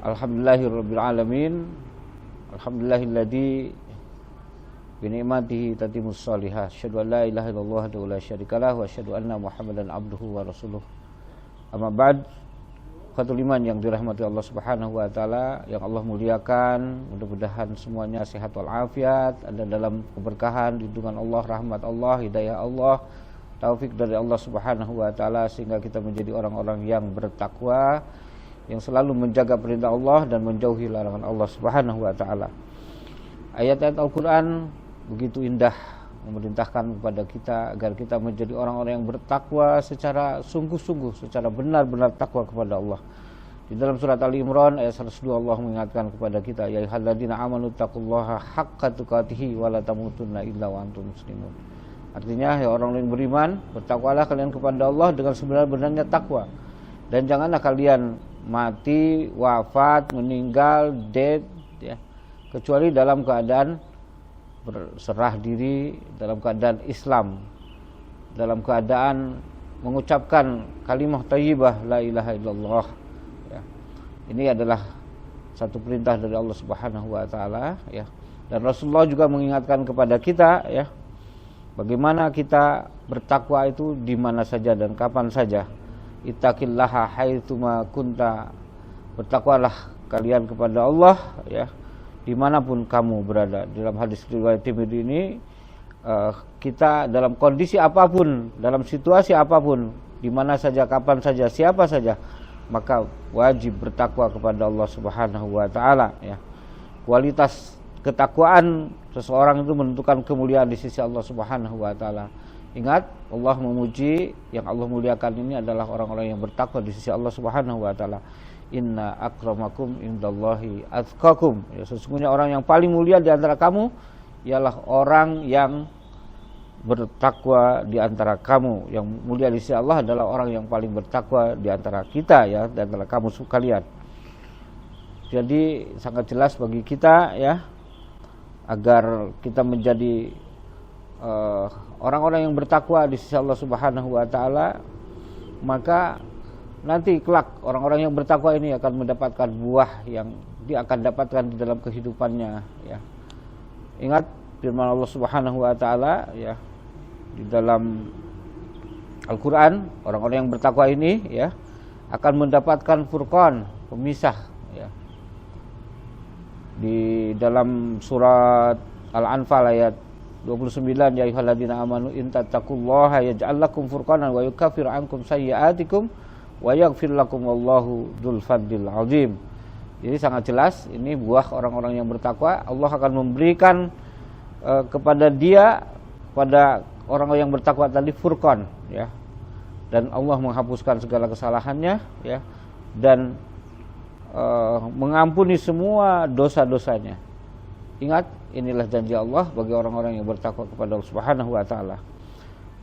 Alhamdulillahirabbil alamin. Alhamdulillahilladzi bi ni'matihi tatimmus shalihat. Asyhadu an la ilaha illallah wa la syarikalah wa asyhadu anna Muhammadan abduhu wa rasuluh. Amma ba'd. Khatul iman yang dirahmati Allah Subhanahu wa taala, yang Allah muliakan, mudah-mudahan semuanya sehat wal afiat, ada dalam keberkahan, lindungan Allah, rahmat Allah, hidayah Allah, taufik dari Allah Subhanahu wa taala, sehingga kita menjadi orang-orang yang bertakwa, yang selalu menjaga perintah Allah dan menjauhi larangan Allah Subhanahu wa taala. Ayat-ayat Al-Qur'an begitu indah memerintahkan kepada kita agar kita menjadi orang-orang yang bertakwa secara sungguh-sungguh, secara benar-benar takwa kepada Allah. Di dalam surat Ali Imran ayat 102 Allah mengingatkan kepada kita, ya ayyuhalladzina amanu taqullaha haqqa tuqatih wa la tamutunna illa wa antum muslimun. Artinya, ya orang yang beriman, bertakwalah kalian kepada Allah dengan sebenar-benarnya takwa, dan janganlah kalian mati, wafat, meninggal, dead, ya, kecuali dalam keadaan berserah diri, dalam keadaan Islam, dalam keadaan mengucapkan kalimah thayyibah la ilaha illallah, ya. Ini adalah satu perintah dari Allah Subhanahu wa taala, ya. Dan Rasulullah juga mengingatkan kepada kita, ya, bagaimana kita bertakwa itu di mana saja dan kapan saja. Ittaqillaha haitsuma kunta. Bertakwalah kalian kepada Allah, ya, dimanapun kamu berada. Dalam hadis riwayat Tirmidzi ini, kita dalam kondisi apapun, dalam situasi apapun, di mana saja, kapan saja, siapa saja, maka wajib bertakwa kepada Allah Subhanahu wa taala, ya. Kualitas ketakwaan seseorang itu menentukan kemuliaan di sisi Allah Subhanahu wa taala. Ingat, Allah memuji, yang Allah muliakan ini adalah orang-orang yang bertakwa di sisi Allah Subhanahu wa taala. Inna akramakum indallahi atqakum. Ya, sesungguhnya orang yang paling mulia di antara kamu ialah orang yang bertakwa di antara kamu. Yang mulia di sisi Allah adalah orang yang paling bertakwa di antara kita, ya, di antara kamu sekalian. Jadi sangat jelas bagi kita, ya, agar kita menjadi orang-orang yang bertakwa di sisi Allah Subhanahu wa taala, maka nanti kelak orang-orang yang bertakwa ini akan mendapatkan buah yang dia akan dapatkan di dalam kehidupannya, ya. Ingat firman Allah Subhanahu wa taala, ya, di dalam Al-Qur'an, orang-orang yang bertakwa ini, ya, akan mendapatkan furqan, pemisah, ya. Di dalam surat Al-Anfal ayat 29, ya ayyuhalladzina amanu in tattaqullaha yaj'al lakum furqanan wa yukaffir ankum sayyi'atikum wa yaghfir lakum wallahu dzul fadlil azim. Jadi sangat jelas ini buah orang-orang yang bertakwa. Allah akan memberikan kepada dia, pada orang yang bertakwa tadi, furqan, ya. Dan Allah menghapuskan segala kesalahannya, ya, dan mengampuni semua dosa-dosanya. Ingat, inilah janji Allah bagi orang-orang yang bertakwa kepada Allah Subhanahu wa taala.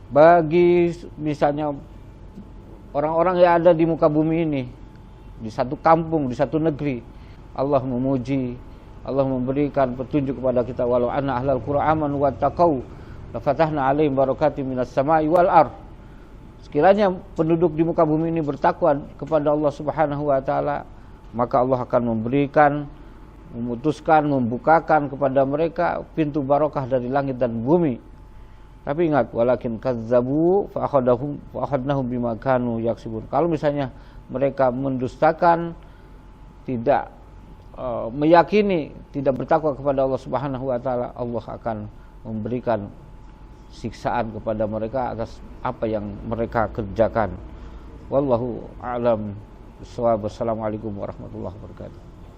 Bagi misalnya orang-orang yang ada di muka bumi ini, di satu kampung, di satu negeri, Allah memuji, Allah memberikan petunjuk kepada kita, walau anna ahlal qura amanu wattaqau la fatahna 'alaihim barakatim minas sama'i wal ardh. Sekiranya penduduk di muka bumi ini bertakwa kepada Allah Subhanahu wa taala, maka Allah akan memberikan, memutuskan, membukakan kepada mereka pintu barokah dari langit dan bumi. Tapi ingat, walakin kazzabu fa akhadnahum bima kanu yaksibun. Kalau misalnya mereka mendustakan, tidak meyakini, tidak bertakwa kepada Allah Subhanahu wa taala, Allah akan memberikan siksaan kepada mereka atas apa yang mereka kerjakan. Wallahu a'lam bishawab. Wassalamualaikum warahmatullahi wabarakatuh.